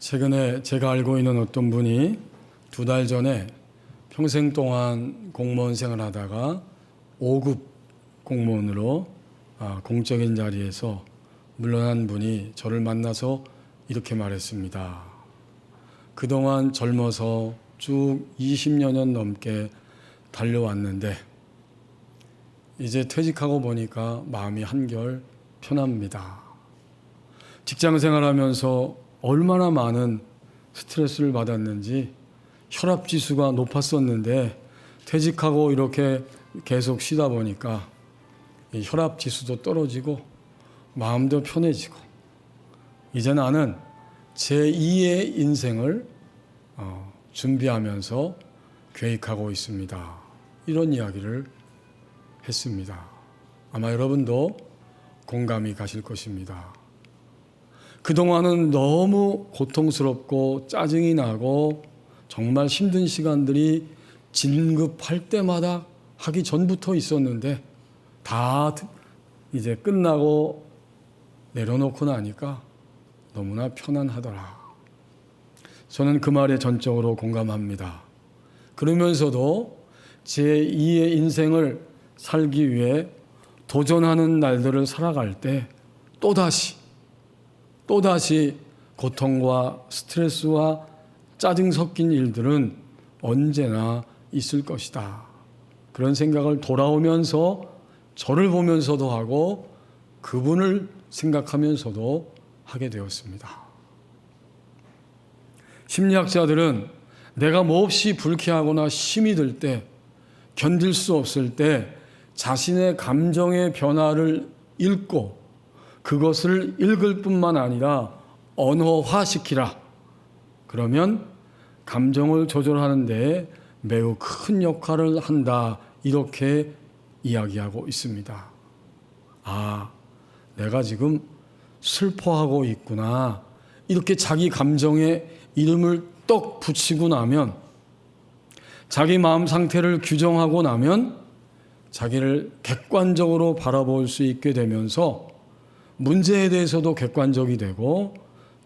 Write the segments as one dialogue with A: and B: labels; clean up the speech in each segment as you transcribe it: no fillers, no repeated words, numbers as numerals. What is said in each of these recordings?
A: 최근에 제가 알고 있는 어떤 분이 2달 전에 평생 동안 공무원 생활하다가 5급 공무원으로 공적인 자리에서 물러난 분이 저를 만나서 이렇게 말했습니다. 그동안 젊어서 쭉 20여 년 넘게 달려왔는데 이제 퇴직하고 보니까 마음이 한결 편합니다. 직장 생활하면서 얼마나 많은 스트레스를 받았는지 혈압 지수가 높았었는데 퇴직하고 이렇게 계속 쉬다 보니까 이 혈압 지수도 떨어지고 마음도 편해지고 이제 나는 제2의 인생을 준비하면서 계획하고 있습니다. 이런 이야기를 했습니다. 아마 여러분도 공감이 가실 것입니다. 그동안은 너무 고통스럽고 짜증이 나고 정말 힘든 시간들이 진급할 때마다 하기 전부터 있었는데 다 이제 끝나고 내려놓고 나니까 너무나 편안하더라. 저는 그 말에 전적으로 공감합니다. 그러면서도 제2의 인생을 살기 위해 도전하는 날들을 살아갈 때 또다시 고통과 스트레스와 짜증 섞인 일들은 언제나 있을 것이다. 그런 생각을 돌아오면서 저를 보면서도 하고 그분을 생각하면서도 하게 되었습니다. 심리학자들은 내가 몹시 불쾌하거나 힘이 들 때, 견딜 수 없을 때 자신의 감정의 변화를 읽고 그것을 읽을 뿐만 아니라 언어화시키라. 그러면 감정을 조절하는 데 매우 큰 역할을 한다. 이렇게 이야기하고 있습니다. 내가 지금 슬퍼하고 있구나. 이렇게 자기 감정에 이름을 떡 붙이고 나면 자기 마음 상태를 규정하고 나면 자기를 객관적으로 바라볼 수 있게 되면서 문제에 대해서도 객관적이 되고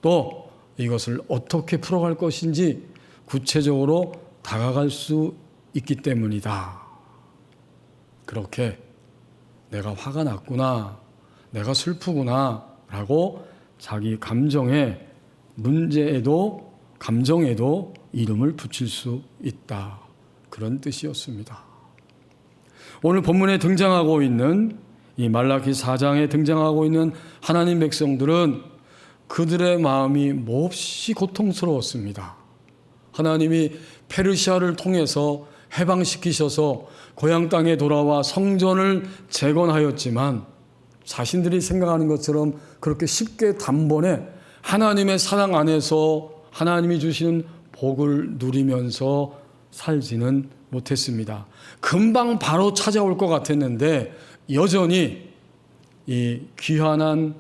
A: 또 이것을 어떻게 풀어갈 것인지 구체적으로 다가갈 수 있기 때문이다. 그렇게 내가 화가 났구나, 내가 슬프구나 라고 자기 감정에 문제에도 감정에도 이름을 붙일 수 있다. 그런 뜻이었습니다. 오늘 본문에 등장하고 있는 이 말라기 4장에 등장하고 있는 하나님 백성들은 그들의 마음이 몹시 고통스러웠습니다. 하나님이 페르시아를 통해서 해방시키셔서 고향 땅에 돌아와 성전을 재건하였지만 자신들이 생각하는 것처럼 그렇게 쉽게 단번에 하나님의 사랑 안에서 하나님이 주시는 복을 누리면서 살지는 못했습니다. 금방 바로 찾아올 것 같았는데 여전히 이 귀환한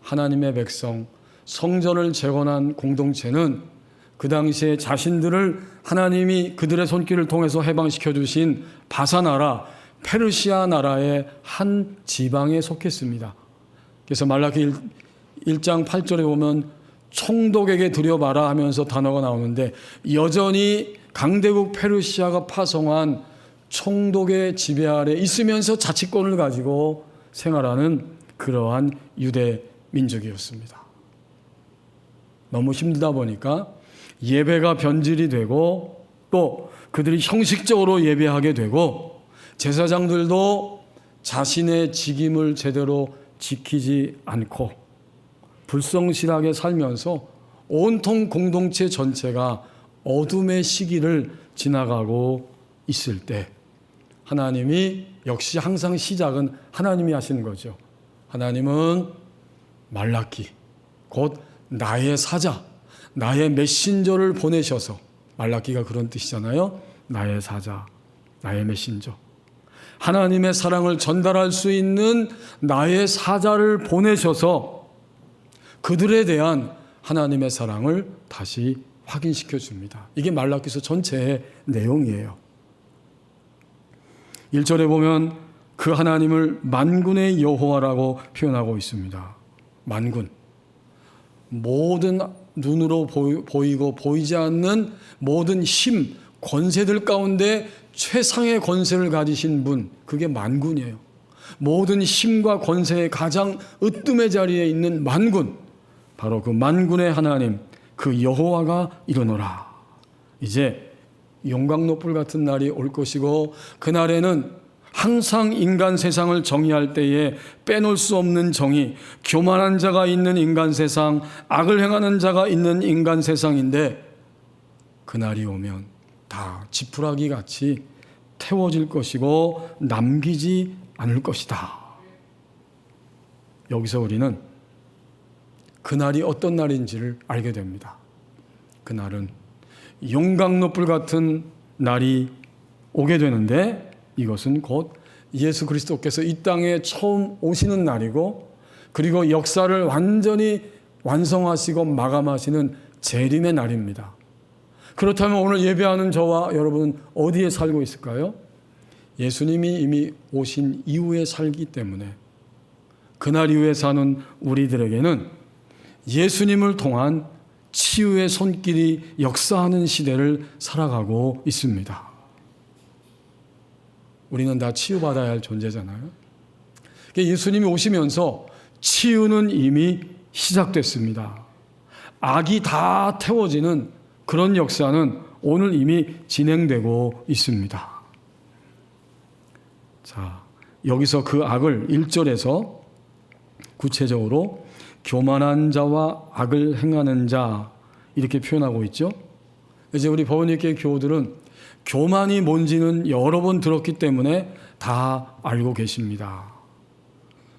A: 하나님의 백성, 성전을 재건한 공동체는 그 당시에 자신들을 하나님이 그들의 손길을 통해서 해방시켜 주신 바사나라, 페르시아 나라의 한 지방에 속했습니다. 그래서 말라기 1장 8절에 보면 총독에게 드려봐라 하면서 단어가 나오는데 여전히 강대국 페르시아가 파송한 총독의 지배 아래 있으면서 자치권을 가지고 생활하는 그러한 유대 민족이었습니다. 너무 힘들다 보니까 예배가 변질이 되고 또 그들이 형식적으로 예배하게 되고 제사장들도 자신의 직임을 제대로 지키지 않고 불성실하게 살면서 온통 공동체 전체가 어둠의 시기를 지나가고 있을 때 하나님이 역시 항상 시작은 하나님이 하시는 거죠. 하나님은 말라기 곧 나의 사자, 나의 메신저를 보내셔서 말라기가 그런 뜻이잖아요. 나의 사자, 나의 메신저. 하나님의 사랑을 전달할 수 있는 나의 사자를 보내셔서 그들에 대한 하나님의 사랑을 다시 확인시켜 줍니다. 이게 말라기서 전체의 내용이에요. 1절에 보면 그 하나님을 만군의 여호와라고 표현하고 있습니다. 만군. 모든 눈으로 보이고 보이지 않는 모든 힘, 권세들 가운데 최상의 권세를 가지신 분, 그게 만군이에요. 모든 힘과 권세의 가장 으뜸의 자리에 있는 만군, 바로 그 만군의 하나님, 그 여호와가 이르노라. 이제 용광로불 같은 날이 올 것이고, 그날에는 항상 인간 세상을 정의할 때에 빼놓을 수 없는 정의, 교만한 자가 있는 인간 세상, 악을 행하는 자가 있는 인간 세상인데, 그날이 오면 다 지푸라기 같이 태워질 것이고 남기지 않을 것이다. 여기서 우리는 그날이 어떤 날인지를 알게 됩니다. 그날은 용광로불 같은 날이 오게 되는데, 이것은 곧 예수 그리스도께서 이 땅에 처음 오시는 날이고, 그리고 역사를 완전히 완성하시고 마감하시는 재림의 날입니다. 그렇다면 오늘 예배하는 저와 여러분은 어디에 살고 있을까요? 예수님이 이미 오신 이후에 살기 때문에 그날 이후에 사는 우리들에게는 예수님을 통한 치유의 손길이 역사하는 시대를 살아가고 있습니다. 우리는 다 치유받아야 할 존재잖아요. 예수님이 오시면서 치유는 이미 시작됐습니다. 악이 다 태워지는 그런 역사는 오늘 이미 진행되고 있습니다. 자, 여기서 그 악을 1절에서 구체적으로 교만한 자와 악을 행하는 자, 이렇게 표현하고 있죠. 이제 우리 법원일계 교우들은 교만이 뭔지는 여러 번 들었기 때문에 다 알고 계십니다.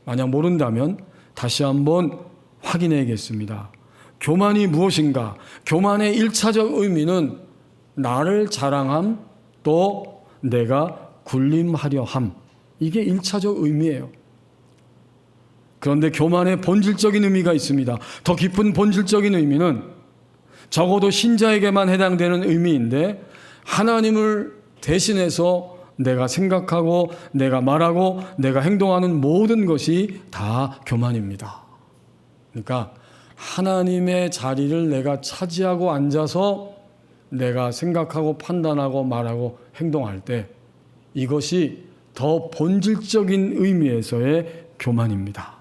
A: 만약 모른다면 다시 한번 확인해야겠습니다. 교만이 무엇인가? 교만의 1차적 의미는 나를 자랑함, 또 내가 군림하려 함. 이게 1차적 의미예요. 그런데 교만의 본질적인 의미가 있습니다. 더 깊은 본질적인 의미는 적어도 신자에게만 해당되는 의미인데, 하나님을 대신해서 내가 생각하고 내가 말하고 내가 행동하는 모든 것이 다 교만입니다. 그러니까 하나님의 자리를 내가 차지하고 앉아서 내가 생각하고 판단하고 말하고 행동할 때, 이것이 더 본질적인 의미에서의 교만입니다.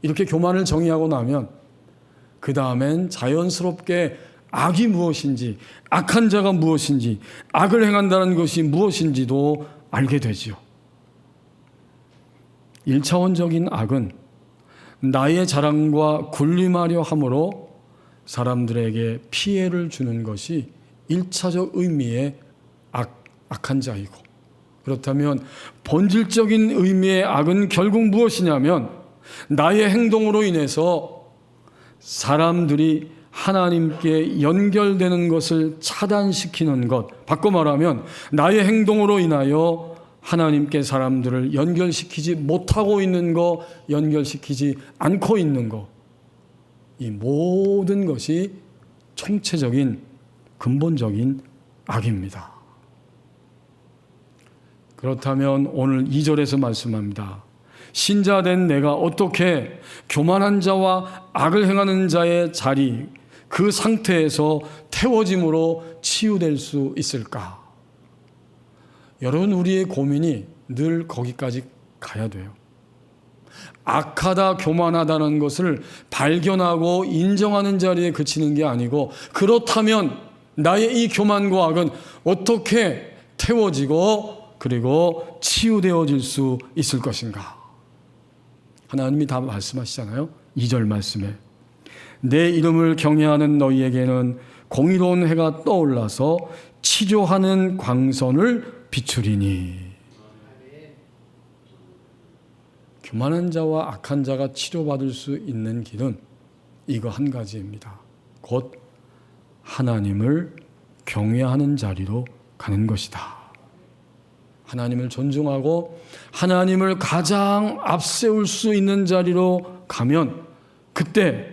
A: 이렇게 교만을 정의하고 나면 그 다음엔 자연스럽게 악이 무엇인지, 악한 자가 무엇인지, 악을 행한다는 것이 무엇인지도 알게 되지요. 1차원적인 악은 나의 자랑과 군림하려 함으로 사람들에게 피해를 주는 것이 1차적 의미의 악한 자이고, 그렇다면 본질적인 의미의 악은 결국 무엇이냐면, 나의 행동으로 인해서 사람들이 하나님께 연결되는 것을 차단시키는 것, 바꿔 말하면 나의 행동으로 인하여 하나님께 사람들을 연결시키지 못하고 있는 것, 연결시키지 않고 있는 것, 이 모든 것이 총체적인 근본적인 악입니다. 그렇다면 오늘 2절에서 말씀합니다. 신자된 내가 어떻게 교만한 자와 악을 행하는 자의 자리, 그 상태에서 태워짐으로 치유될 수 있을까? 여러분, 우리의 고민이 늘 거기까지 가야 돼요. 악하다, 교만하다는 것을 발견하고 인정하는 자리에 그치는 게 아니고, 그렇다면 나의 이 교만과 악은 어떻게 태워지고 그리고 치유되어질 수 있을 것인가? 하나님이 다 말씀하시잖아요. 2절 말씀에 내 이름을 경외하는 너희에게는 공의로운 해가 떠올라서 치료하는 광선을 비추리니. 교만한 자와 악한 자가 치료받을 수 있는 길은 이거 한 가지입니다. 곧 하나님을 경외하는 자리로 가는 것이다. 하나님을 존중하고 하나님을 가장 앞세울 수 있는 자리로 가면, 그때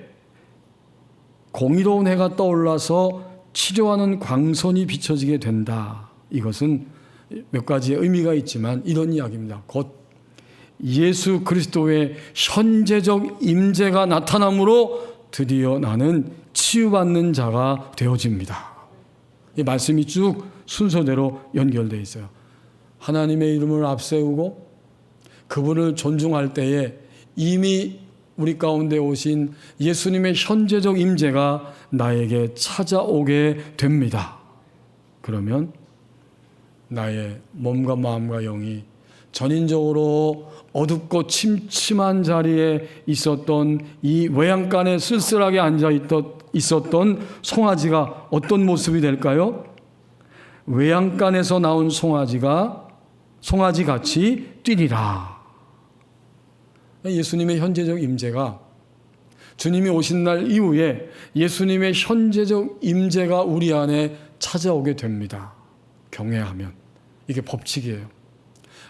A: 공의로운 해가 떠올라서 치료하는 광선이 비춰지게 된다. 이것은 몇 가지의 의미가 있지만 이런 이야기입니다. 곧 예수 그리스도의 현재적 임재가 나타남으로 드디어 나는 치유받는 자가 되어집니다. 이 말씀이 쭉 순서대로 연결되어 있어요. 하나님의 이름을 앞세우고 그분을 존중할 때에 이미 우리 가운데 오신 예수님의 현재적 임재가 나에게 찾아오게 됩니다. 그러면 나의 몸과 마음과 영이 전인적으로 어둡고 침침한 자리에 있었던 이 외양간에 쓸쓸하게 앉아 있었던 송아지가 어떤 모습이 될까요? 외양간에서 나온 송아지같이 뛰리라. 예수님의 현재적 임재가, 주님이 오신 날 이후에 예수님의 현재적 임재가 우리 안에 찾아오게 됩니다. 경외하면. 이게 법칙이에요.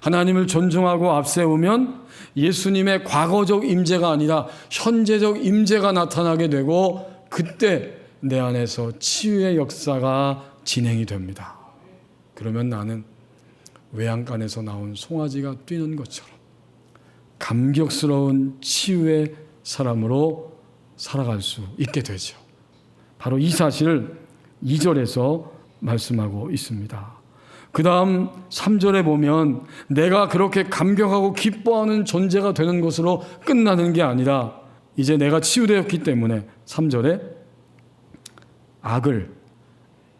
A: 하나님을 존중하고 앞세우면 예수님의 과거적 임재가 아니라 현재적 임재가 나타나게 되고, 그때 내 안에서 치유의 역사가 진행이 됩니다. 그러면 나는 외양간에서 나온 송아지가 뛰는 것처럼 감격스러운 치유의 사람으로 살아갈 수 있게 되죠. 바로 이 사실을 2절에서 말씀하고 있습니다. 그 다음 3절에 보면 내가 그렇게 감격하고 기뻐하는 존재가 되는 것으로 끝나는 게 아니라, 이제 내가 치유되었기 때문에 3절에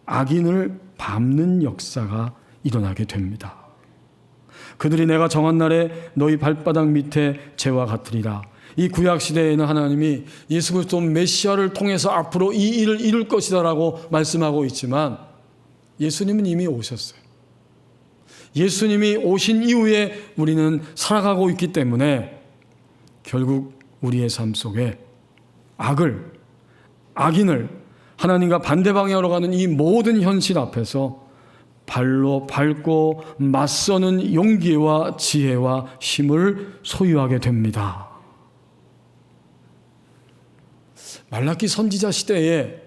A: 악인을 밟는 역사가 일어나게 됩니다. 그들이 내가 정한 날에 너희 발바닥 밑에 재와 같으리라. 이 구약시대에는 하나님이 예수 그리스도 메시아를 통해서 앞으로 이 일을 이룰 것이다라고 말씀하고 있지만, 예수님은 이미 오셨어요. 예수님이 오신 이후에 우리는 살아가고 있기 때문에 결국 우리의 삶 속에 악인을, 하나님과 반대 방향으로 가는 이 모든 현실 앞에서 발로 밟고 맞서는 용기와 지혜와 힘을 소유하게 됩니다. 말라기 선지자 시대에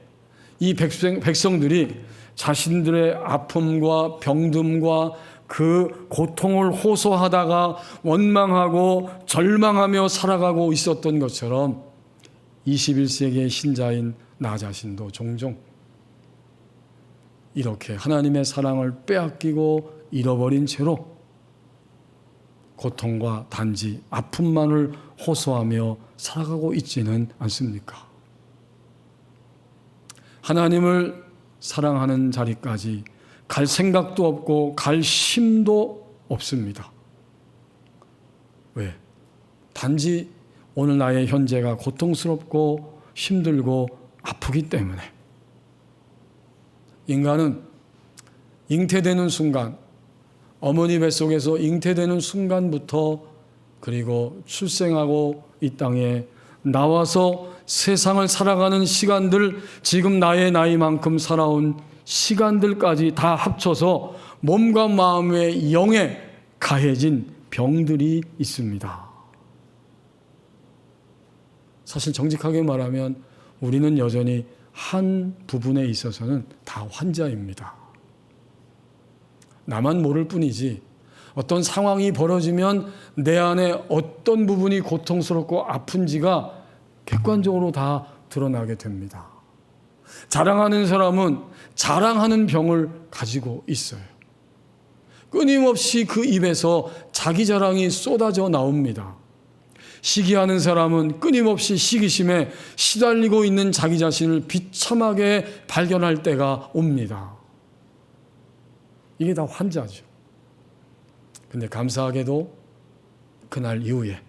A: 이 백성들이 자신들의 아픔과 병듦과 그 고통을 호소하다가 원망하고 절망하며 살아가고 있었던 것처럼 21세기의 신자인 나 자신도 종종 이렇게 하나님의 사랑을 빼앗기고 잃어버린 채로 고통과 단지 아픔만을 호소하며 살아가고 있지는 않습니까? 하나님을 사랑하는 자리까지 갈 생각도 없고 갈 힘도 없습니다. 왜? 단지 오늘 나의 현재가 고통스럽고 힘들고 아프기 때문에. 인간은 잉태되는 순간, 어머니 뱃속에서 잉태되는 순간부터, 그리고 출생하고 이 땅에 나와서 세상을 살아가는 시간들, 지금 나의 나이만큼 살아온 시간들까지 다 합쳐서 몸과 마음의 영에 가해진 병들이 있습니다. 사실 정직하게 말하면 우리는 여전히 한 부분에 있어서는 다 환자입니다. 나만 모를 뿐이지 어떤 상황이 벌어지면 내 안에 어떤 부분이 고통스럽고 아픈지가 객관적으로 다 드러나게 됩니다. 자랑하는 사람은 자랑하는 병을 가지고 있어요. 끊임없이 그 입에서 자기 자랑이 쏟아져 나옵니다. 시기하는 사람은 끊임없이 시기심에 시달리고 있는 자기 자신을 비참하게 발견할 때가 옵니다. 이게 다 환자죠. 근데 감사하게도 그날 이후에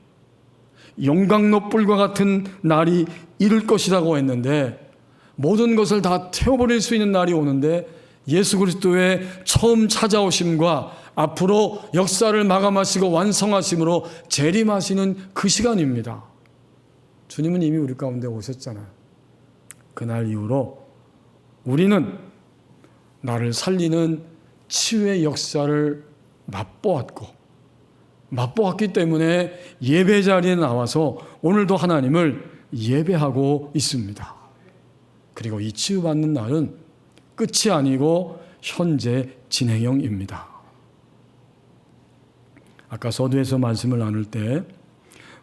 A: 용광로불과 같은 날이 이를 것이라고 했는데, 모든 것을 다 태워버릴 수 있는 날이 오는데, 예수 그리스도의 처음 찾아오심과 앞으로 역사를 마감하시고 완성하심으로 재림하시는 그 시간입니다. 주님은 이미 우리 가운데 오셨잖아요. 그날 이후로 우리는 나를 살리는 치유의 역사를 맛보았기 때문에 예배 자리에 나와서 오늘도 하나님을 예배하고 있습니다. 그리고 이 치유받는 날은 끝이 아니고 현재 진행형입니다. 아까 서두에서 말씀을 나눌 때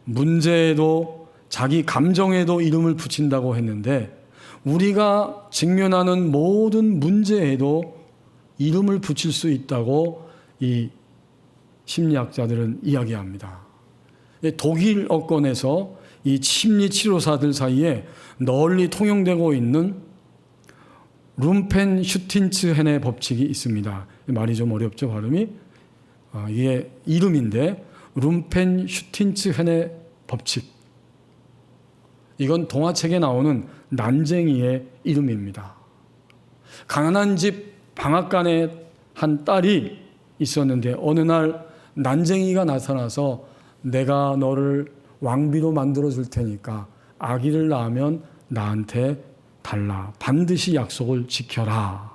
A: 문제에도 자기 감정에도 이름을 붙인다고 했는데 우리가 직면하는 모든 문제에도 이름을 붙일 수 있다고 이 심리학자들은 이야기합니다. 독일 어권에서 이 심리치료사들 사이에 널리 통용되고 있는 룸펜슈틴츠헨의 법칙이 있습니다. 말이 좀 어렵죠, 발음이? 이게 이름인데 룸펜슈틴츠헨의 법칙. 이건 동화책에 나오는 난쟁이의 이름입니다. 가난한 집 방앗간에 한 딸이 있었는데 어느 날 난쟁이가 나타나서 내가 너를 왕비로 만들어 줄 테니까 아기를 낳으면 나한테 달라. 반드시 약속을 지켜라.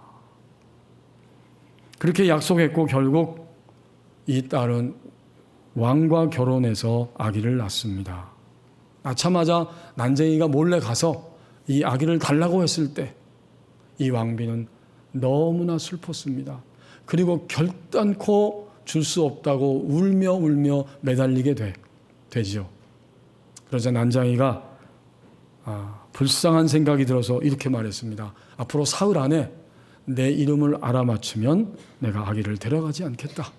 A: 그렇게 약속했고 결국 이 딸은 왕과 결혼해서 아기를 낳습니다. 낳자마자 난쟁이가 몰래 가서 이 아기를 달라고 했을 때 이 왕비는 너무나 슬펐습니다. 그리고 결단코 줄 수 없다고 울며 매달리게 되죠. 그러자 난쟁이가 불쌍한 생각이 들어서 이렇게 말했습니다. 앞으로 사흘 안에 내 이름을 알아맞추면 내가 아기를 데려가지 않겠다.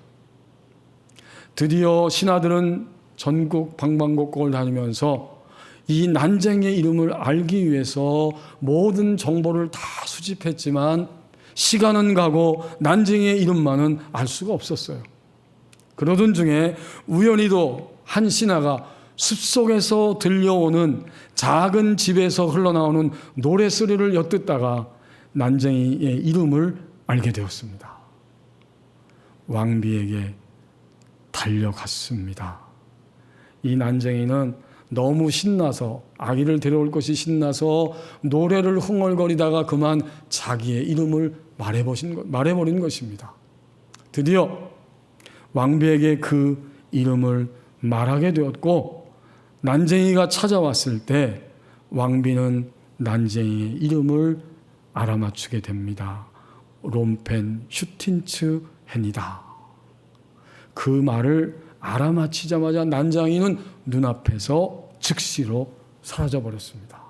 A: 드디어 신하들은 전국 방방곡곡을 다니면서 이 난쟁이의 이름을 알기 위해서 모든 정보를 다 수집했지만 시간은 가고 난쟁이의 이름만은 알 수가 없었어요. 그러던 중에 우연히도 한 신하가 숲속에서 들려오는 작은 집에서 흘러나오는 노래소리를 엿듣다가 난쟁이의 이름을 알게 되었습니다. 왕비에게 달려갔습니다. 이 난쟁이는 너무 신나서 아기를 데려올 것이 신나서 노래를 흥얼거리다가 그만 자기의 이름을 말해버린 것입니다. 드디어 왕비에게 그 이름을 말하게 되었고 난쟁이가 찾아왔을 때 왕비는 난쟁이의 이름을 알아맞추게 됩니다. 롬펜슈틴츠헨이다. 그 말을 알아맞히자마자 난쟁이는 눈앞에서 즉시로 사라져버렸습니다.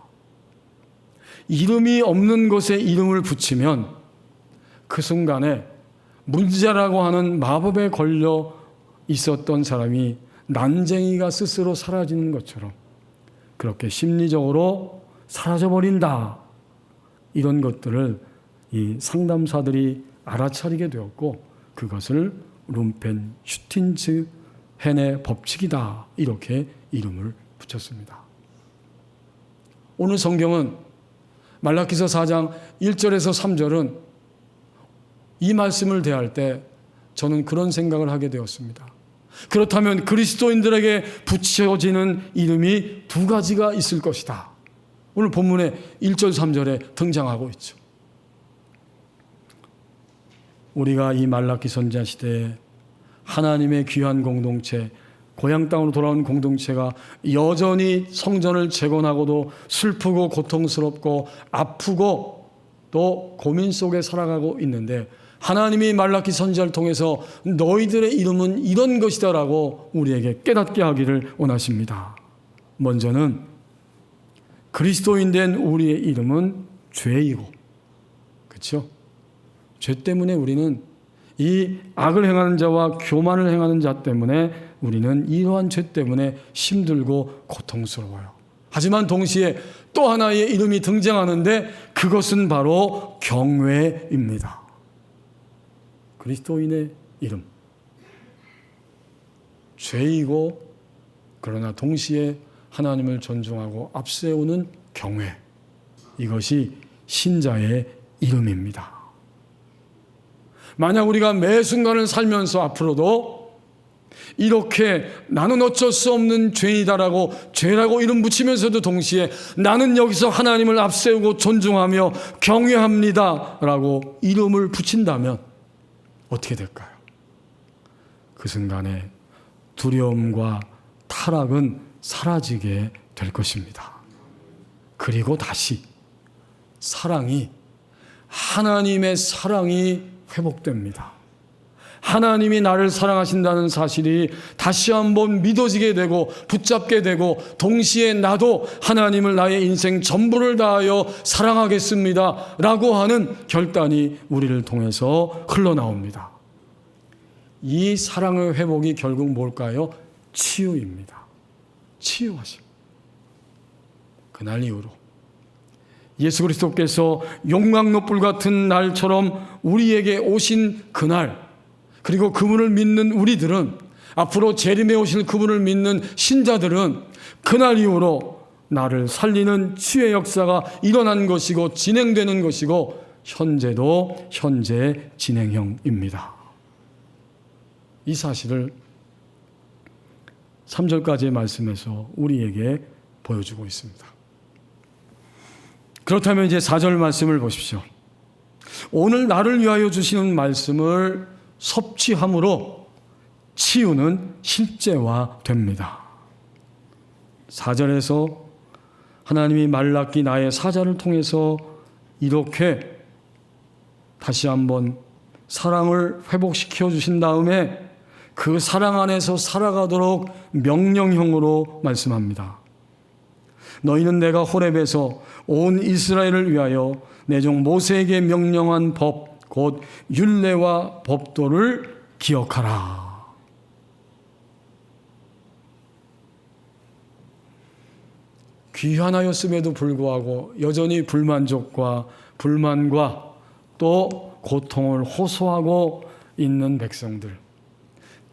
A: 이름이 없는 것에 이름을 붙이면 그 순간에 문제라고 하는 마법에 걸려 있었던 사람이 난쟁이가 스스로 사라지는 것처럼 그렇게 심리적으로 사라져버린다. 이런 것들을 이 상담사들이 알아차리게 되었고 그것을 룸펜슈틴츠헨의 법칙이다. 이렇게 이름을 붙였습니다. 오늘 성경은 말라기서 4장 1절에서 3절은 이 말씀을 대할 때 저는 그런 생각을 하게 되었습니다. 그렇다면 그리스도인들에게 붙여지는 이름이 두 가지가 있을 것이다. 오늘 본문에 1절 3절에 등장하고 있죠. 우리가 이 말라기 선지자 시대에 하나님의 귀한 공동체, 고향 땅으로 돌아온 공동체가 여전히 성전을 재건하고도 슬프고 고통스럽고 아프고 또 고민 속에 살아가고 있는데 하나님이 말라기 선지자를 통해서 너희들의 이름은 이런 것이다라고 우리에게 깨닫게 하기를 원하십니다. 먼저는 그리스도인 된 우리의 이름은 죄이고, 그렇죠? 죄 때문에 우리는 이 악을 행하는 자와 교만을 행하는 자 때문에 우리는 이러한 죄 때문에 힘들고 고통스러워요. 하지만 동시에 또 하나의 이름이 등장하는데 그것은 바로 경외입니다. 그리스도인의 이름. 죄이고 그러나 동시에 하나님을 존중하고 앞세우는 경외. 이것이 신자의 이름입니다. 만약 우리가 매 순간을 살면서 앞으로도 이렇게 나는 어쩔 수 없는 죄이다라고 죄라고 이름 붙이면서도 동시에 나는 여기서 하나님을 앞세우고 존중하며 경외합니다라고 이름을 붙인다면 어떻게 될까요? 그 순간에 두려움과 타락은 사라지게 될 것입니다. 그리고 다시 하나님의 사랑이 회복됩니다. 하나님이 나를 사랑하신다는 사실이 다시 한번 믿어지게 되고 붙잡게 되고, 동시에 나도 하나님을 나의 인생 전부를 다하여 사랑하겠습니다 라고 하는 결단이 우리를 통해서 흘러나옵니다. 이 사랑의 회복이 결국 뭘까요? 치유입니다. 치유하심. 그날 이후로 예수 그리스도께서 용광로불 같은 날처럼 우리에게 오신 그날, 그리고 그분을 믿는 우리들은, 앞으로 재림에 오실 그분을 믿는 신자들은 그날 이후로 나를 살리는 치유의 역사가 일어난 것이고 진행되는 것이고, 현재도 현재 진행형입니다. 이 사실을 3절까지의 말씀에서 우리에게 보여주고 있습니다. 그렇다면 이제 4절 말씀을 보십시오. 오늘 나를 위하여 주시는 말씀을 섭취함으로 치유는 실제화됩니다. 4절에서 하나님이 말라기 나의 사자를 통해서 이렇게 다시 한번 사랑을 회복시켜 주신 다음에 그 사랑 안에서 살아가도록 명령형으로 말씀합니다. 너희는 내가 호렙에서 온 이스라엘을 위하여 내 종 모세에게 명령한 법, 곧 율례와 법도를 기억하라. 귀환하였음에도 불구하고 여전히 불만족과 불만과 또 고통을 호소하고 있는 백성들,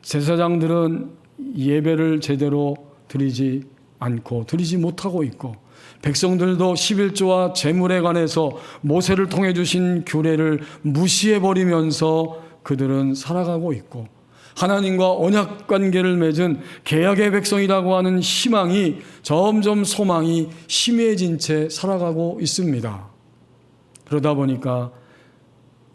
A: 제사장들은 예배를 제대로 드리지 않고 드리지 못하고 있고, 백성들도 11조와 재물에 관해서 모세를 통해 주신 규례를 무시해버리면서 그들은 살아가고 있고, 하나님과 언약 관계를 맺은 계약의 백성이라고 하는 희망이 점점 소망이 희미해진 채 살아가고 있습니다. 그러다 보니까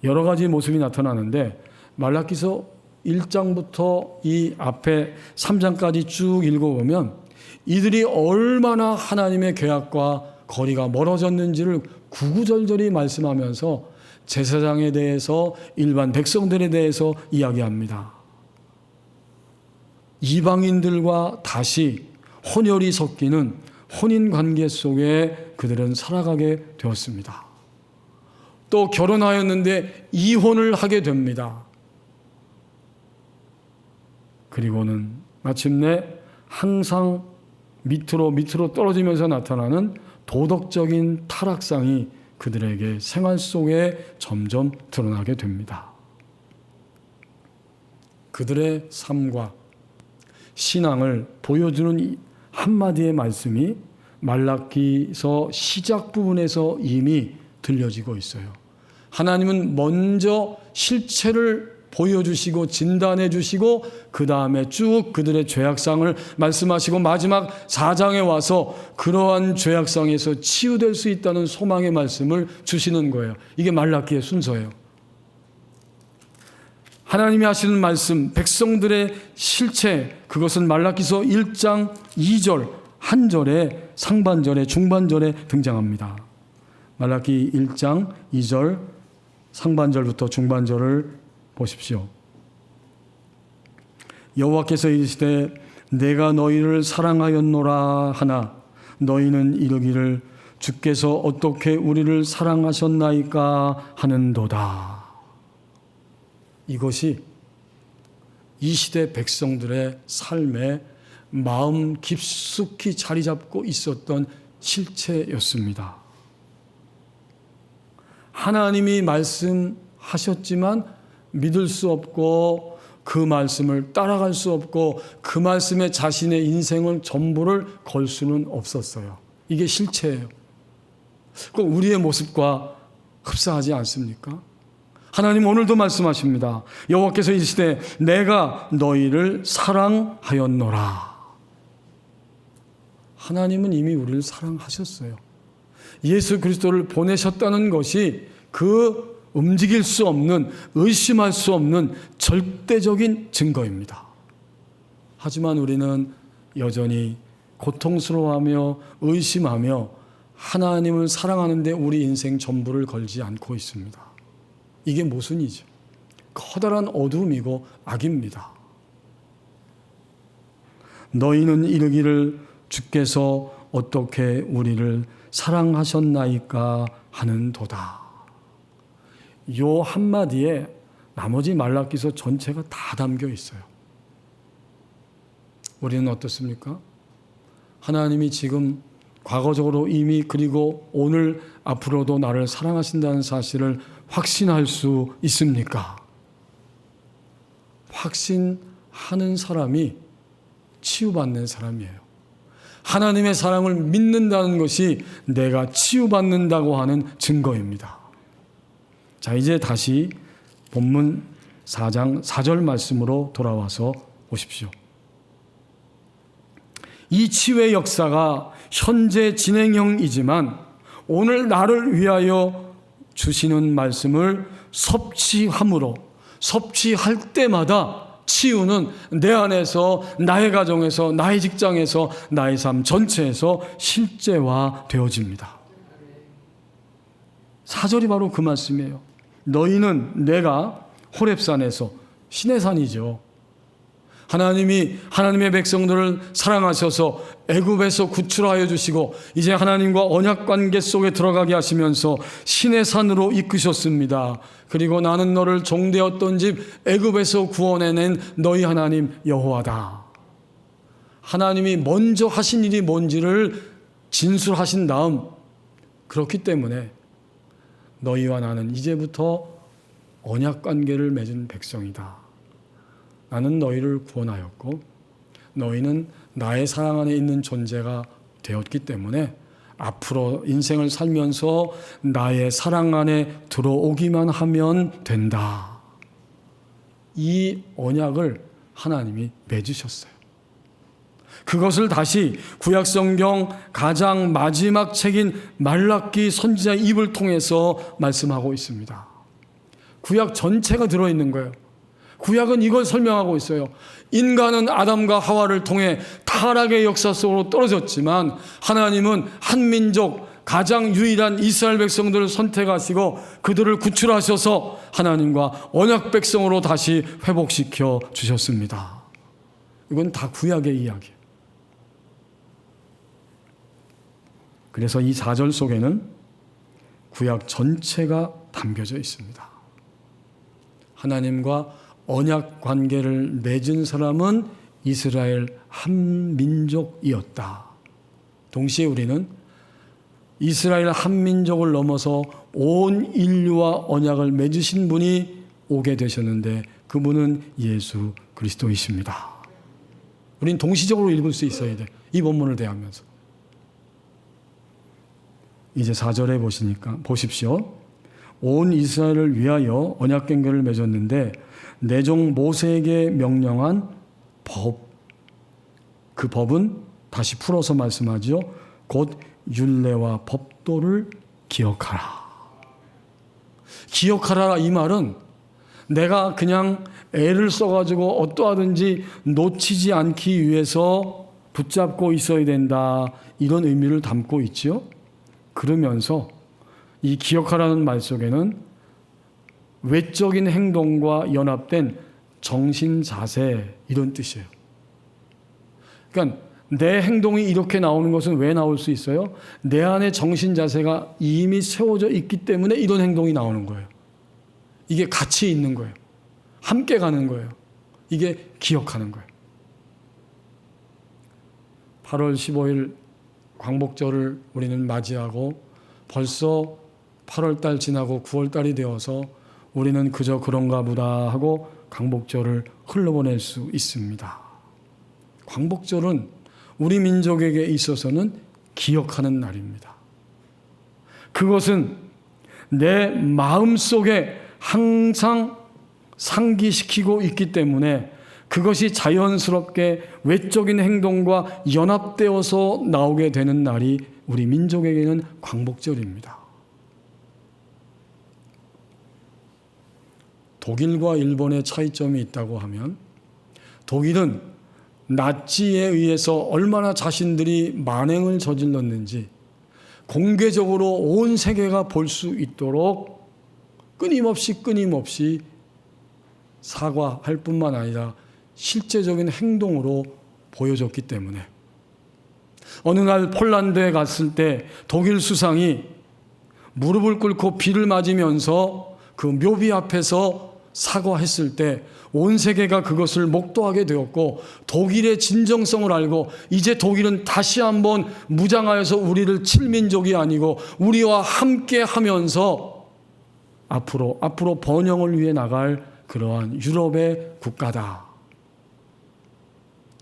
A: 여러 가지 모습이 나타나는데, 말라기서 1장부터 이 앞에 3장까지 쭉 읽어보면 이들이 얼마나 하나님의 계약과 거리가 멀어졌는지를 구구절절히 말씀하면서 제사장에 대해서, 일반 백성들에 대해서 이야기합니다. 이방인들과 다시 혼혈이 섞이는 혼인관계 속에 그들은 살아가게 되었습니다. 또 결혼하였는데 이혼을 하게 됩니다. 그리고는 마침내 항상 밑으로 떨어지면서 나타나는 도덕적인 타락상이 그들에게 생활 속에 점점 드러나게 됩니다. 그들의 삶과 신앙을 보여주는 한마디의 말씀이 말라기서 시작 부분에서 이미 들려지고 있어요. 하나님은 먼저 실체를 보여주시고 진단해 주시고, 그 다음에 쭉 그들의 죄악상을 말씀하시고, 마지막 4장에 와서 그러한 죄악상에서 치유될 수 있다는 소망의 말씀을 주시는 거예요. 이게 말라기의 순서예요. 하나님이 하시는 말씀, 백성들의 실체, 그것은 말라기서 1장 2절 한 절에 상반절에 중반절에 등장합니다. 말라기 1장 2절 상반절부터 중반절을 보십시오. 여호와께서 이르시되 내가 너희를 사랑하였노라 하나 너희는 이르기를 주께서 어떻게 우리를 사랑하셨나이까 하는도다. 이것이 이 시대 백성들의 삶에 마음 깊숙이 자리 잡고 있었던 실체였습니다. 하나님이 말씀하셨지만 믿을 수 없고, 그 말씀을 따라갈 수 없고, 그 말씀에 자신의 인생을 전부를 걸 수는 없었어요. 이게 실체예요. 꼭 우리의 모습과 흡사하지 않습니까? 하나님 오늘도 말씀하십니다. 여호와께서 이르시되 내가 너희를 사랑하였노라. 하나님은 이미 우리를 사랑하셨어요. 예수 그리스도를 보내셨다는 것이 그 움직일 수 없는, 의심할 수 없는 절대적인 증거입니다. 하지만 우리는 여전히 고통스러워하며 의심하며 하나님을 사랑하는데 우리 인생 전부를 걸지 않고 있습니다. 이게 모순이죠. 커다란 어둠이고 악입니다. 너희는 이르기를 주께서 어떻게 우리를 사랑하셨나이까 하는도다. 요 한마디에 나머지 말라기서 전체가 다 담겨 있어요. 우리는 어떻습니까? 하나님이 지금 과거적으로 이미 그리고 오늘 앞으로도 나를 사랑하신다는 사실을 확신할 수 있습니까? 확신하는 사람이 치유받는 사람이에요. 하나님의 사랑을 믿는다는 것이 내가 치유받는다고 하는 증거입니다. 자, 이제 다시 본문 4장 4절 말씀으로 돌아와서 보십시오. 이 치유의 역사가 현재 진행형이지만 오늘 나를 위하여 주시는 말씀을 섭취함으로 섭취할 때마다 치유는 내 안에서, 나의 가정에서, 나의 직장에서, 나의 삶 전체에서 실제화되어집니다. 4절이 바로 그 말씀이에요. 너희는 내가 호렙산에서, 신의 산이죠. 하나님이 하나님의 백성들을 사랑하셔서 애굽에서 구출하여 주시고 이제 하나님과 언약 관계 속에 들어가게 하시면서 신의 산으로 이끄셨습니다. 그리고 나는 너를 종되었던 집 애굽에서 구원해낸 너희 하나님 여호와다. 하나님이 먼저 하신 일이 뭔지를 진술하신 다음, 그렇기 때문에 너희와 나는 이제부터 언약 관계를 맺은 백성이다. 나는 너희를 구원하였고 너희는 나의 사랑 안에 있는 존재가 되었기 때문에 앞으로 인생을 살면서 나의 사랑 안에 들어오기만 하면 된다. 이 언약을 하나님이 맺으셨어요. 그것을 다시 구약성경 가장 마지막 책인 말라기 선지자의 입을 통해서 말씀하고 있습니다. 구약 전체가 들어있는 거예요. 구약은 이걸 설명하고 있어요. 인간은 아담과 하와를 통해 타락의 역사 속으로 떨어졌지만 하나님은 한 민족, 가장 유일한 이스라엘 백성들을 선택하시고 그들을 구출하셔서 하나님과 언약 백성으로 다시 회복시켜 주셨습니다. 이건 다 구약의 이야기예요. 그래서 이 4절 속에는 구약 전체가 담겨져 있습니다. 하나님과 언약 관계를 맺은 사람은 이스라엘 한 민족이었다. 동시에 우리는 이스라엘 한 민족을 넘어서 온 인류와 언약을 맺으신 분이 오게 되셨는데 그분은 예수 그리스도이십니다. 우린 동시적으로 읽을 수 있어야 돼. 이 본문을 대하면서. 이제 4절에 보십시오. 온 이스라엘을 위하여 언약 관계를 맺었는데 내 종 모세에게 명령한 법, 그 법은 다시 풀어서 말씀하죠. 곧 율례와 법도를 기억하라. 기억하라 이 말은 내가 그냥 애를 써가지고 어떠하든지 놓치지 않기 위해서 붙잡고 있어야 된다, 이런 의미를 담고 있죠. 그러면서 이 기억하라는 말 속에는 외적인 행동과 연합된 정신 자세, 이런 뜻이에요. 그러니까 내 행동이 이렇게 나오는 것은 왜 나올 수 있어요? 내 안에 정신 자세가 이미 세워져 있기 때문에 이런 행동이 나오는 거예요. 이게 같이 있는 거예요. 함께 가는 거예요. 이게 기억하는 거예요. 8월 15일 광복절을 우리는 맞이하고 벌써 8월 달 지나고 9월 달이 되어서 우리는 그저 그런가 보다 하고 광복절을 흘러보낼 수 있습니다. 광복절은 우리 민족에게 있어서는 기억하는 날입니다. 그것은 내 마음속에 항상 상기시키고 있기 때문에 그것이 자연스럽게 외적인 행동과 연합되어서 나오게 되는 날이 우리 민족에게는 광복절입니다. 독일과 일본의 차이점이 있다고 하면 독일은 나치에 의해서 얼마나 자신들이 만행을 저질렀는지 공개적으로 온 세계가 볼 수 있도록 끊임없이 사과할 뿐만 아니라 실제적인 행동으로 보여줬기 때문에 어느 날 폴란드에 갔을 때 독일 수상이 무릎을 꿇고 비를 맞으면서 그 묘비 앞에서 사과했을 때 온 세계가 그것을 목도하게 되었고 독일의 진정성을 알고 이제 독일은 다시 한번 무장하여서 우리를 칠 민족이 아니고 우리와 함께 하면서 앞으로 번영을 위해 나갈 그러한 유럽의 국가다.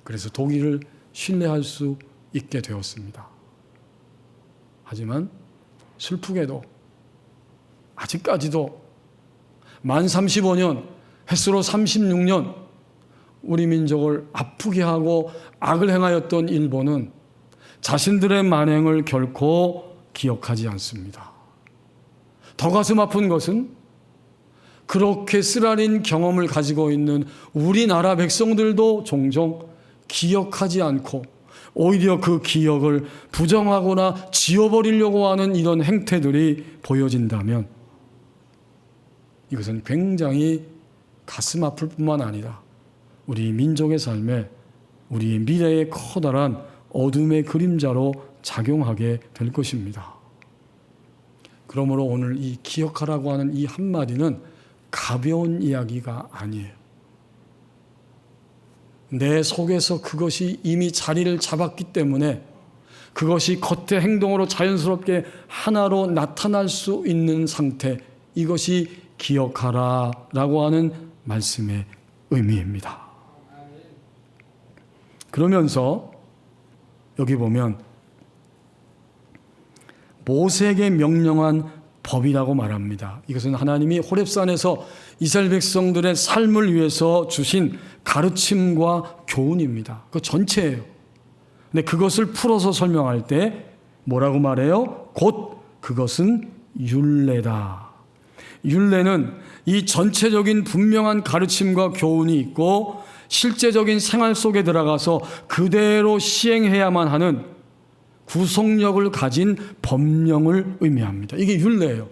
A: 그래서 독일을 신뢰할 수 있게 되었습니다. 하지만 슬프게도 아직까지도 만 35년, 햇수로 36년 우리 민족을 아프게 하고 악을 행하였던 일본은 자신들의 만행을 결코 기억하지 않습니다. 더 가슴 아픈 것은 그렇게 쓰라린 경험을 가지고 있는 우리나라 백성들도 종종 기억하지 않고 오히려 그 기억을 부정하거나 지워버리려고 하는 이런 행태들이 보여진다면 이것은 굉장히 가슴 아플 뿐만 아니라 우리 민족의 삶에 우리의 미래의 커다란 어둠의 그림자로 작용하게 될 것입니다. 그러므로 오늘 이 기억하라고 하는 이 한마디는 가벼운 이야기가 아니에요. 내 속에서 그것이 이미 자리를 잡았기 때문에 그것이 겉의 행동으로 자연스럽게 하나로 나타날 수 있는 상태, 이것이 기억하라라고 하는 말씀의 의미입니다. 그러면서 여기 보면 모세에게 명령한 법이라고 말합니다. 이것은 하나님이 호렙산에서 이스라엘 백성들의 삶을 위해서 주신 가르침과 교훈입니다. 그 전체예요. 근데 그것을 풀어서 설명할 때 뭐라고 말해요? 곧 그것은 율례다. 율례는 이 전체적인 분명한 가르침과 교훈이 있고 실제적인 생활 속에 들어가서 그대로 시행해야만 하는 구속력을 가진 법령을 의미합니다. 이게 율례예요.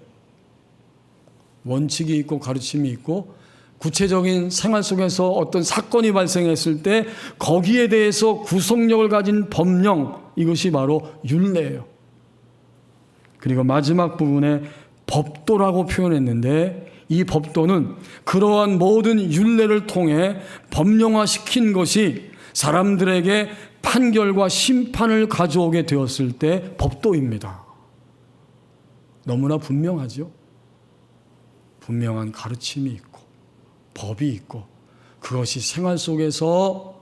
A: 원칙이 있고 가르침이 있고 구체적인 생활 속에서 어떤 사건이 발생했을 때 거기에 대해서 구속력을 가진 법령, 이것이 바로 율례예요. 그리고 마지막 부분에 법도라고 표현했는데 이 법도는 그러한 모든 율례를 통해 법령화시킨 것이 사람들에게 판결과 심판을 가져오게 되었을 때 법도입니다. 너무나 분명하죠. 분명한 가르침이 있고 법이 있고 그것이 생활 속에서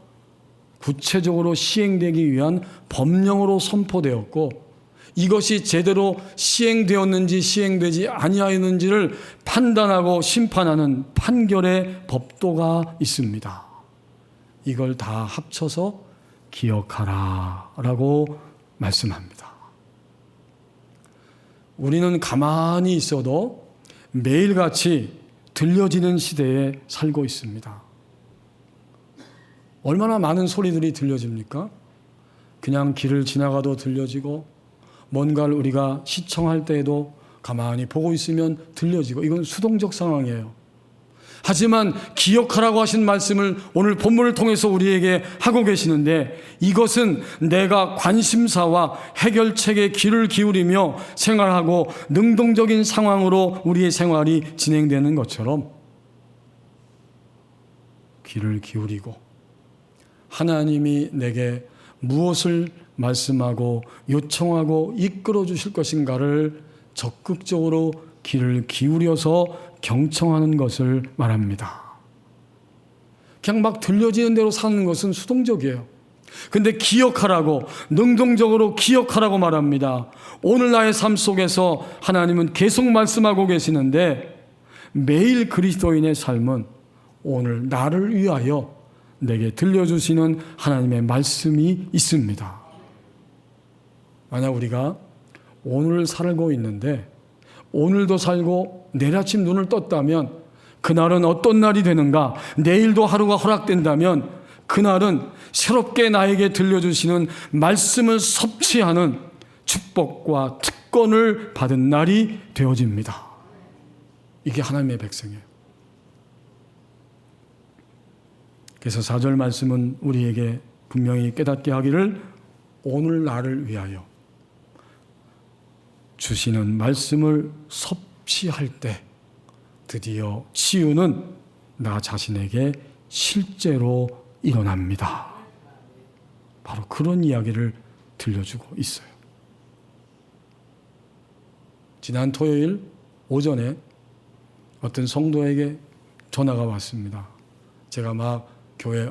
A: 구체적으로 시행되기 위한 법령으로 선포되었고 이것이 제대로 시행되었는지 시행되지 아니하였는지를 판단하고 심판하는 판결의 법도가 있습니다. 이걸 다 합쳐서 기억하라라고 말씀합니다. 우리는 가만히 있어도 매일같이 들려지는 시대에 살고 있습니다. 얼마나 많은 소리들이 들려집니까? 그냥 길을 지나가도 들려지고 뭔가를 우리가 시청할 때에도 가만히 보고 있으면 들려지고 이건 수동적 상황이에요. 하지만 기억하라고 하신 말씀을 오늘 본문을 통해서 우리에게 하고 계시는데 이것은 내가 관심사와 해결책에 귀를 기울이며 생활하고 능동적인 상황으로 우리의 생활이 진행되는 것처럼 귀를 기울이고 하나님이 내게 무엇을 말씀하고 요청하고 이끌어 주실 것인가를 적극적으로 귀를 기울여서 경청하는 것을 말합니다. 그냥 막 들려지는 대로 사는 것은 수동적이에요. 근데 기억하라고, 능동적으로 기억하라고 말합니다. 오늘 나의 삶 속에서 하나님은 계속 말씀하고 계시는데 매일 그리스도인의 삶은 오늘 나를 위하여 내게 들려주시는 하나님의 말씀이 있습니다. 만약 우리가 오늘 살고 있는데 오늘도 살고 내일 아침 눈을 떴다면 그날은 어떤 날이 되는가? 내일도 하루가 허락된다면 그날은 새롭게 나에게 들려주시는 말씀을 섭취하는 축복과 특권을 받은 날이 되어집니다. 이게 하나님의 백성이에요. 그래서 4절 말씀은 우리에게 분명히 깨닫게 하기를 오늘 나를 위하여 주시는 말씀을 섭취할 때 드디어 치유는 나 자신에게 실제로 일어납니다. 바로 그런 이야기를 들려주고 있어요. 지난 토요일 오전에 어떤 성도에게 전화가 왔습니다. 제가 막 교회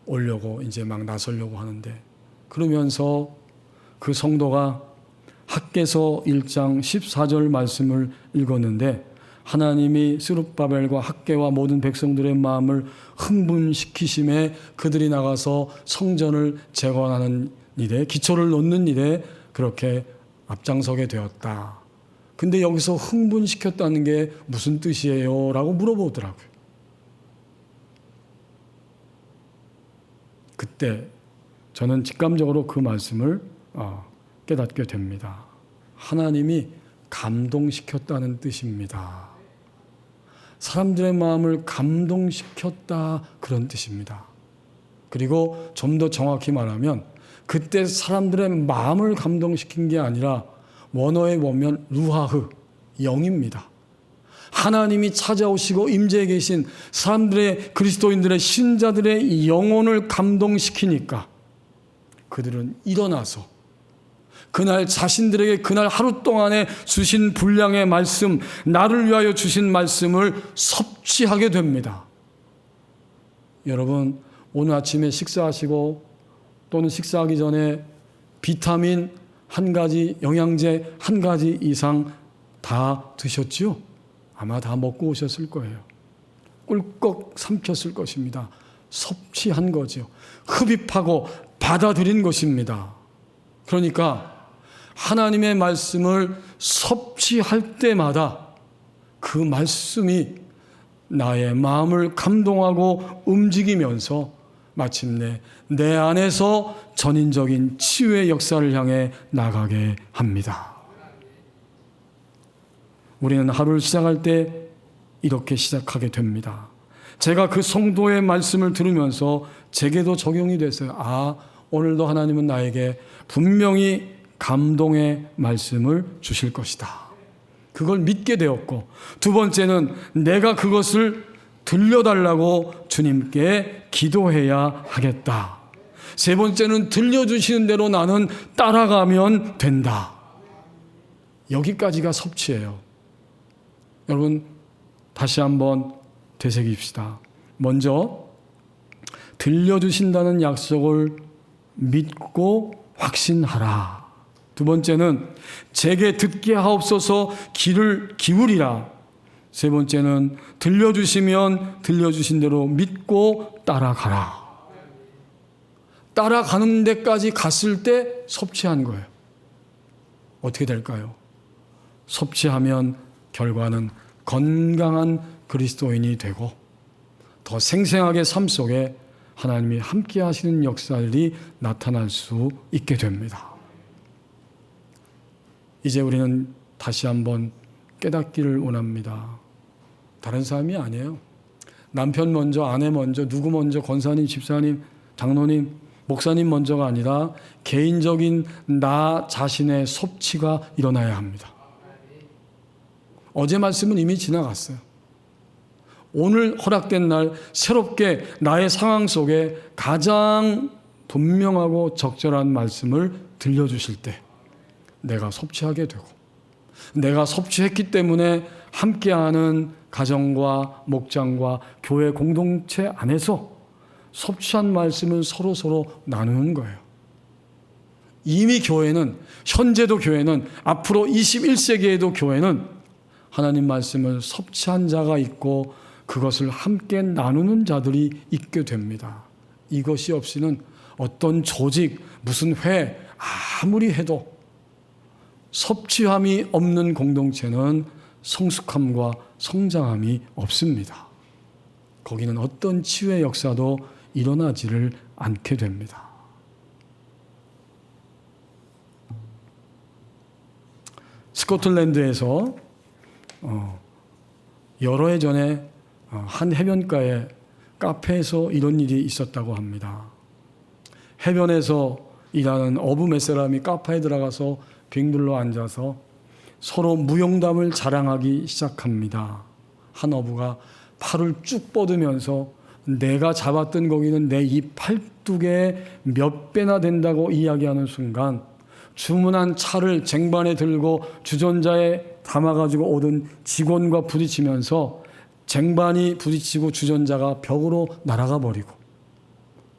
A: 오려고 이제 막 나서려고 하는데, 그러면서 그 성도가 학개서 1장 14절 말씀을 읽었는데, 하나님이 스룹바벨과 학개와 모든 백성들의 마음을 흥분시키심에 그들이 나가서 성전을 재건하는 일에, 기초를 놓는 일에 그렇게 앞장서게 되었다. 근데 여기서 흥분시켰다는 게 무슨 뜻이에요? 라고 물어보더라고요. 그때 저는 직감적으로 그 말씀을 깨닫게 됩니다. 하나님이 감동시켰다는 뜻입니다. 사람들의 마음을 감동시켰다, 그런 뜻입니다. 그리고 좀 더 정확히 말하면 그때 사람들의 마음을 감동시킨 게 아니라 원어에 보면 루하흐, 영입니다. 하나님이 찾아오시고 임재해 계신 사람들의, 그리스도인들의, 신자들의 영혼을 감동시키니까 그들은 일어나서 그날 자신들에게 그날 하루 동안에 주신 분량의 말씀, 나를 위하여 주신 말씀을 섭취하게 됩니다. 여러분, 오늘 아침에 식사하시고 또는 식사하기 전에 비타민 한 가지, 영양제 한 가지 이상 다 드셨지요? 아마 다 먹고 오셨을 거예요. 꿀꺽 삼켰을 것입니다. 섭취한 거죠. 흡입하고 받아들인 것입니다. 그러니까 하나님의 말씀을 섭취할 때마다 그 말씀이 나의 마음을 감동하고 움직이면서 마침내 내 안에서 전인적인 치유의 역사를 향해 나가게 합니다. 우리는 하루를 시작할 때 이렇게 시작하게 됩니다. 제가 그 성도의 말씀을 들으면서 제게도 적용이 됐어요. 오늘도 하나님은 나에게 분명히 감동의 말씀을 주실 것이다. 그걸 믿게 되었고, 두 번째는 내가 그것을 들려달라고 주님께 기도해야 하겠다. 세 번째는 들려주시는 대로 나는 따라가면 된다. 여기까지가 섭취예요. 여러분, 다시 한번 되새깁시다. 먼저 들려주신다는 약속을 믿고 확신하라. 두 번째는 제게 듣게 하옵소서 귀를 기울이라. 세 번째는 들려주시면 들려주신 대로 믿고 따라가라. 따라가는 데까지 갔을 때 섭취한 거예요. 어떻게 될까요? 섭취하면 결과는 건강한 그리스도인이 되고 더 생생하게 삶 속에 하나님이 함께 하시는 역사들이 나타날 수 있게 됩니다. 이제 우리는 다시 한번 깨닫기를 원합니다. 다른 사람이 아니에요. 남편 먼저, 아내 먼저, 누구 먼저, 권사님, 집사님, 장로님, 목사님 먼저가 아니라 개인적인 나 자신의 섭취가 일어나야 합니다. 어제 말씀은 이미 지나갔어요. 오늘 허락된 날 새롭게 나의 상황 속에 가장 분명하고 적절한 말씀을 들려주실 때 내가 섭취하게 되고, 내가 섭취했기 때문에 함께하는 가정과 목장과 교회 공동체 안에서 섭취한 말씀을 서로 나누는 거예요. 이미 교회는, 현재도 교회는, 앞으로 21세기에도 교회는 하나님 말씀을 섭취한 자가 있고 그것을 함께 나누는 자들이 있게 됩니다. 이것이 없이는 어떤 조직, 무슨 회, 아무리 해도 섭취함이 없는 공동체는 성숙함과 성장함이 없습니다. 거기는 어떤 치유의 역사도 일어나지를 않게 됩니다. 스코틀랜드에서 여러 해 전에 한 해변가에 카페에서 이런 일이 있었다고 합니다. 해변에서 일하는 어부 몇 사람이 카페에 들어가서 빙둘러 앉아서 서로 무용담을 자랑하기 시작합니다. 한 어부가 팔을 쭉 뻗으면서 내가 잡았던 고기는 내 이 팔뚝에 몇 배나 된다고 이야기하는 순간 주문한 차를 쟁반에 들고 주전자에 담아가지고 오던 직원과 부딪히면서 쟁반이 부딪히고 주전자가 벽으로 날아가 버리고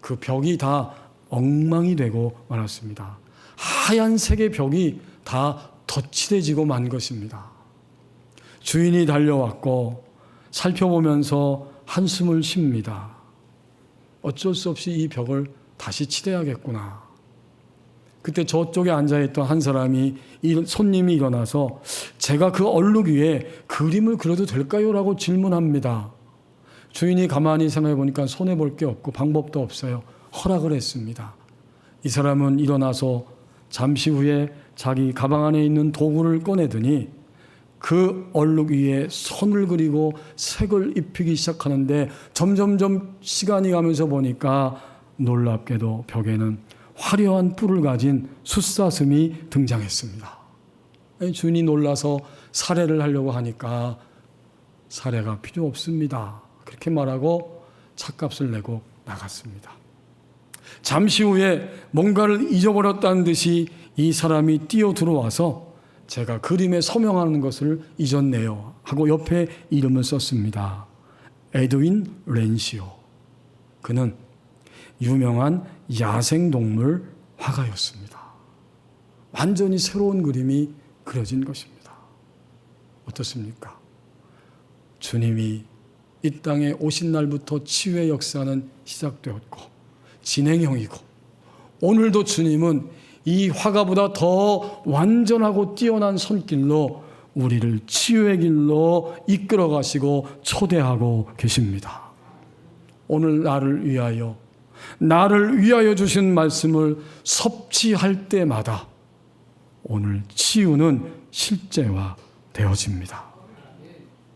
A: 그 벽이 다 엉망이 되고 말았습니다. 하얀색의 벽이 다 덧칠해지고 만 것입니다. 주인이 달려왔고 살펴보면서 한숨을 쉽니다. 어쩔 수 없이 이 벽을 다시 칠해야겠구나. 그때 저쪽에 앉아있던 한 사람이 손님이 일어나서 제가 그 얼룩 위에 그림을 그려도 될까요? 라고 질문합니다. 주인이 가만히 생각해 보니까 손해볼 게 없고 방법도 없어요. 허락을 했습니다. 이 사람은 일어나서 잠시 후에 자기 가방 안에 있는 도구를 꺼내더니 그 얼룩 위에 선을 그리고 색을 입히기 시작하는데 점점점 시간이 가면서 보니까 놀랍게도 벽에는 화려한 뿔을 가진 숫사슴이 등장했습니다. 주인이 놀라서 살해를 하려고 하니까 살해가 필요 없습니다. 그렇게 말하고 찻값을 내고 나갔습니다. 잠시 후에 뭔가를 잊어버렸다는 듯이 이 사람이 뛰어 들어와서 제가 그림에 서명하는 것을 잊었네요 하고 옆에 이름을 썼습니다. 에드윈 렌시오. 그는 유명한 야생동물 화가였습니다. 완전히 새로운 그림이 그려진 것입니다. 어떻습니까? 주님이 이 땅에 오신 날부터 치유의 역사는 시작되었고 진행형이고 오늘도 주님은 이 화가보다 더 완전하고 뛰어난 손길로 우리를 치유의 길로 이끌어 가시고 초대하고 계십니다. 오늘 나를 위하여 주신 말씀을 섭취할 때마다 오늘 치유는 실제화되어집니다.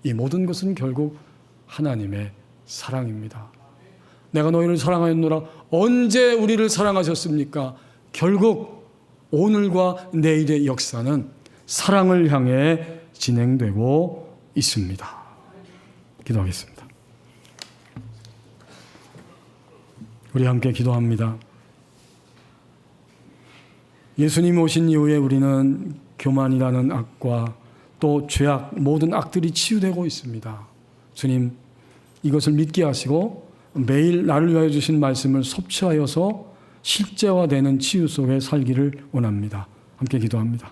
A: 이 모든 것은 결국 하나님의 사랑입니다. 내가 너희를 사랑하였노라. 언제 우리를 사랑하셨습니까? 결국 오늘과 내일의 역사는 사랑을 향해 진행되고 있습니다. 기도하겠습니다. 우리 함께 기도합니다. 예수님 오신 이후에 우리는 교만이라는 악과 또 죄악, 모든 악들이 치유되고 있습니다. 주님, 이것을 믿게 하시고 매일 나를 위하여 주신 말씀을 섭취하여서 실제화되는 치유 속에 살기를 원합니다. 함께 기도합니다.